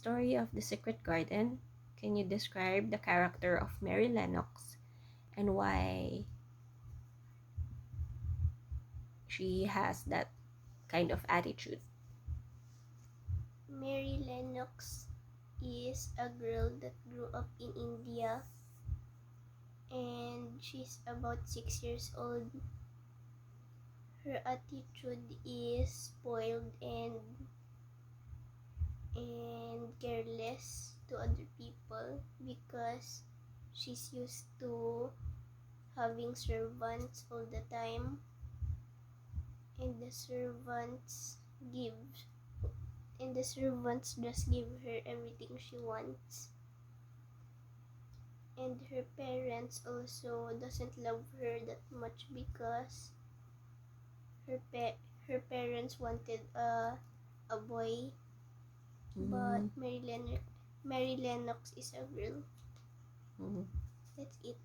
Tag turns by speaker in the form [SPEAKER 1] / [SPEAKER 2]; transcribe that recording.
[SPEAKER 1] story of The Secret Garden, can you describe the character of Mary Lennox and why she has that kind of attitude?
[SPEAKER 2] Mary Lennox is a girl that grew up in India, and she's about 6 years old. Her attitude is spoiled and careless to other people because she's used to having servants all the time, and the servants give just give her everything she wants. And her parents also doesn't love her that much because her parents wanted a boy, but
[SPEAKER 1] Mm-hmm.
[SPEAKER 2] Mary Lennox is a girl.
[SPEAKER 1] Mm-hmm.
[SPEAKER 2] That's it.